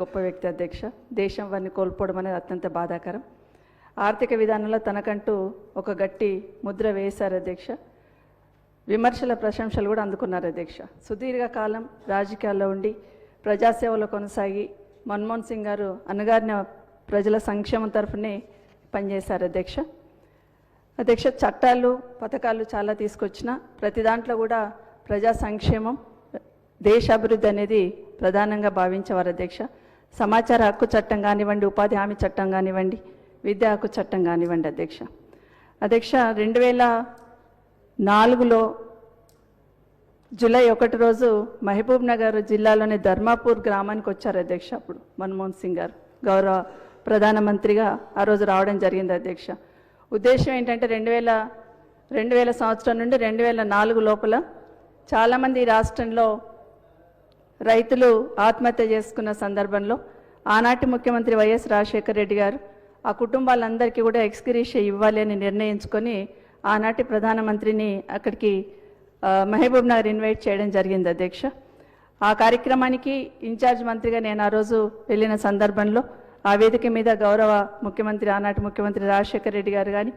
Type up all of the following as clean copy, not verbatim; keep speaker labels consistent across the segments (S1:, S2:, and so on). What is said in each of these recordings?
S1: గొప్ప వ్యక్తి అధ్యక్ష. దేశం వారిని కోల్పోవడం అనేది అత్యంత బాధాకరం. ఆర్థిక విధానంలో తనకంటూ ఒక గట్టి ముద్ర వేశారు అధ్యక్ష. విమర్శల ప్రశంసలు కూడా అందుకున్నారు అధ్యక్ష. సుదీర్ఘకాలం రాజకీయాల్లో ఉండి ప్రజాసేవలో కొనసాగి మన్మోహన్ సింగ్ గారు అన్నగారిన ప్రజల సంక్షేమం తరఫునే పనిచేశారు అధ్యక్ష. అధ్యక్ష, చట్టాలు పథకాలు చాలా తీసుకొచ్చిన ప్రతి దాంట్లో కూడా ప్రజా సంక్షేమం దేశ అభివృద్ధి అనేది ప్రధానంగా భావించేవారు అధ్యక్ష. సమాచార హక్కు చట్టం కానివ్వండి, ఉపాధి హామీ చట్టం కానివ్వండి, విద్యా హక్కు చట్టం కానివ్వండి అధ్యక్ష. 2004లో జూలై 1 రోజు మహబూబ్ నగర్ జిల్లాలోని ధర్మాపూర్ గ్రామానికి వచ్చారు అధ్యక్ష. అప్పుడు మన్మోహన్ సింగ్ గారు గౌరవ ప్రధానమంత్రిగా ఆ రోజు రావడం జరిగింది అధ్యక్ష. ఉద్దేశం ఏంటంటే 2000 సంవత్సరం నుండి 2004 లోపల చాలామంది ఈ రాష్ట్రంలో రైతులు ఆత్మహత్య చేసుకున్న సందర్భంలో ఆనాటి ముఖ్యమంత్రి వైఎస్ రాజశేఖర రెడ్డి గారు ఆ కుటుంబాలందరికీ కూడా ఎక్స్గ్రేషియా ఇవ్వాలి అని నిర్ణయించుకొని ఆనాటి ప్రధానమంత్రిని అక్కడికి మహబూబ్ నగర్ ఇన్వైట్ చేయడం జరిగింది అధ్యక్ష. ఆ కార్యక్రమానికి ఇన్ఛార్జ్ మంత్రిగా నేను ఆ రోజు వెళ్ళిన సందర్భంలో ఆ వేదిక మీద గౌరవ ముఖ్యమంత్రి ఆనాటి ముఖ్యమంత్రి రాజశేఖర రెడ్డి గారు కానీ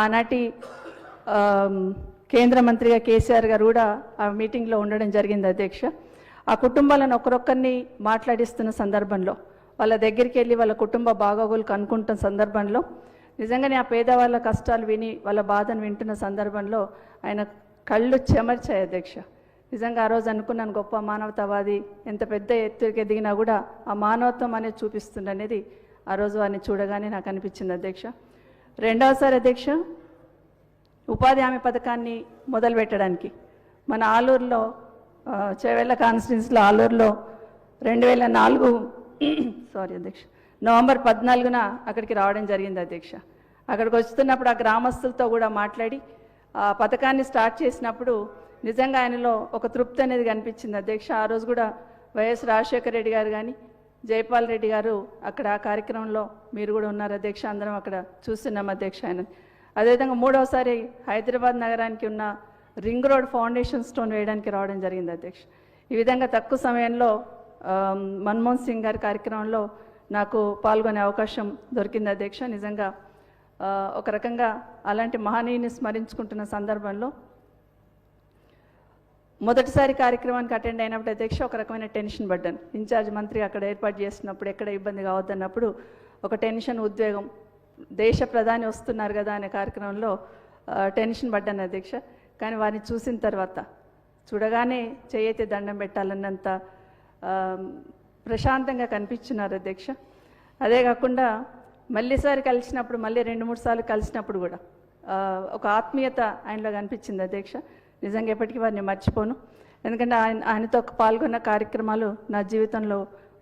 S1: ఆనాటి కేంద్ర మంత్రిగా కేసీఆర్ గారు కూడా ఆ మీటింగ్లో ఉండడం జరిగింది అధ్యక్ష. ఆ కుటుంబాలను ఒకరొక్కరిని మాట్లాడిస్తున్న సందర్భంలో వాళ్ళ దగ్గరికి వెళ్ళి వాళ్ళ కుటుంబ బాగోగులు కనుక్కుంటున్న సందర్భంలో నిజంగానే ఆ పేదవాళ్ళ కష్టాలు విని వాళ్ళ బాధను వింటున్న సందర్భంలో ఆయన కళ్ళు చెమర్చాయి అధ్యక్ష. నిజంగా ఆ రోజు అనుకున్నాను, గొప్ప మానవతావాది, ఎంత పెద్ద ఎత్తుకి ఎదిగినా కూడా ఆ మానవత్వం అనేది చూపిస్తుందనేది ఆ రోజు వారిని చూడగానే నాకు అనిపించింది అధ్యక్ష. రెండవసారి అధ్యక్ష, ఉపాధి హామీ పథకాన్ని మొదలు పెట్టడానికి మన ఆలూరులో చేవెళ్ళ కాన్స్టిట్యున్సీలో ఆలూరులో 2004 అధ్యక్ష నవంబర్ 14న అక్కడికి రావడం జరిగింది అధ్యక్ష. అక్కడికి వస్తున్నప్పుడు ఆ గ్రామస్తులతో కూడా మాట్లాడి ఆ పథకాన్ని స్టార్ట్ చేసినప్పుడు నిజంగా ఆయనలో ఒక తృప్తి అనేది కనిపించింది అధ్యక్ష. ఆ రోజు కూడా వైఎస్ రాజశేఖర రెడ్డి గారు కానీ జైపాల్ రెడ్డి గారు అక్కడ ఆ కార్యక్రమంలో మీరు కూడా ఉన్నారు అధ్యక్ష. అందరం అక్కడ చూస్తున్నాం అధ్యక్ష ఆయన. అదేవిధంగా మూడవసారి హైదరాబాద్ నగరానికి ఉన్న రింగ్ రోడ్ ఫౌండేషన్ స్టోన్ వేయడానికి రావడం జరిగింది అధ్యక్ష. ఈ విధంగా తక్కువ సమయంలో మన్మోహన్ సింగ్ గారి కార్యక్రమంలో నాకు పాల్గొనే అవకాశం దొరికింది అధ్యక్ష. నిజంగా ఒక రకంగా అలాంటి మహనీయుని స్మరించుకుంటున్న సందర్భంలో మొదటిసారి కార్యక్రమానికి అటెండ్ అయినప్పుడు అధ్యక్ష ఒక రకమైన టెన్షన్ పడ్డాను. ఇన్ఛార్జ్ మంత్రి అక్కడ ఏర్పాటు చేసినప్పుడు ఎక్కడ ఇబ్బంది కావద్దన్నప్పుడు ఒక టెన్షన్, ఉద్వేగం, దేశ ప్రధాని వస్తున్నారు కదా అనే కార్యక్రమంలో టెన్షన్ పడ్డాను అధ్యక్ష. కానీ వారిని చూసిన తర్వాత చూడగానే చేయైతే దండం పెట్టాలన్నంత ప్రశాంతంగా కనిపించున్నారు అధ్యక్ష. అదే కాకుండా మళ్ళీసారి కలిసినప్పుడు మళ్ళీ 2-3 సార్లు కలిసినప్పుడు కూడా ఒక ఆత్మీయత ఆయనలో కనిపించింది అధ్యక్ష. నిజంగా ఎప్పటికీ వారిని మర్చిపోను. ఎందుకంటే ఆయనతో పాల్గొన్న కార్యక్రమాలు నా జీవితంలో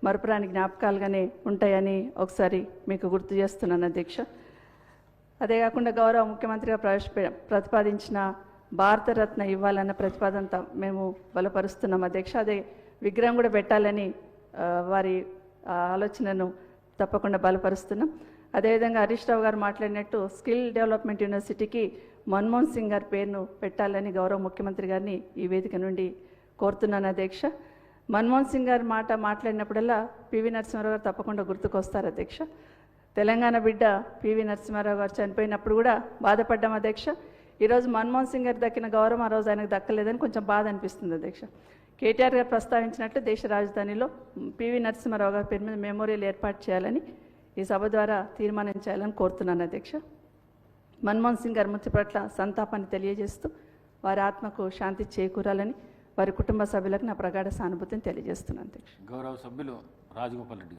S1: మరపురాని జ్ఞాపకాలుగానే ఉంటాయని ఒకసారి మీకు గుర్తు చేస్తున్నాను అధ్యక్ష. అదే కాకుండా గౌరవ ముఖ్యమంత్రిగా ప్రతిపాదించిన భారతరత్న ఇవ్వాలన్న ప్రతిపాదన మేము బలపరుస్తున్నాం అధ్యక్ష. అదే విగ్రహం కూడా పెట్టాలని వారి ఆలోచనను తప్పకుండా బలపరుస్తున్నాం. అదేవిధంగా హరీష్ రావు గారు మాట్లాడినట్టు స్కిల్ డెవలప్మెంట్ యూనివర్సిటీకి మన్మోహన్ సింగ్ గారి పేరును పెట్టాలని గౌరవ ముఖ్యమంత్రి గారిని ఈ వేదిక నుండి కోరుతున్నాను అధ్యక్ష. మన్మోహన్ సింగ్ గారి మాట్లాడినప్పుడల్లా పివి నరసింహారావు గారు తప్పకుండా గుర్తుకొస్తారు అధ్యక్ష. తెలంగాణ బిడ్డ పివి నరసింహారావు గారు చనిపోయినప్పుడు కూడా బాధపడ్డాం అధ్యక్ష. ఈరోజు మన్మోహన్ సింగ్ గారికి దక్కిన గౌరవం ఆ రోజు ఆయనకు దక్కలేదని కొంచెం బాధ అనిపిస్తుంది అధ్యక్ష. కేటీఆర్ గారు ప్రస్తావించినట్లు దేశ రాజధానిలో పివి నరసింహారావు గారి పేరు మీద మెమోరియల్ ఏర్పాటు చేయాలని ఈ సభ ద్వారా తీర్మానం చేయాలని కోరుతున్నాను అధ్యక్ష. మన్మోహన్ సింగ్ గారి మృతి పట్ల సంతాపాన్ని తెలియజేస్తూ వారి ఆత్మకు శాంతి చేకూరాలని వారి కుటుంబ సభ్యులకు నా ప్రగాఢ సానుభూతిని తెలియజేస్తున్నాను అధ్యక్ష.
S2: గౌరవ సభ్యులు రాజగోపాల్ రెడ్డి.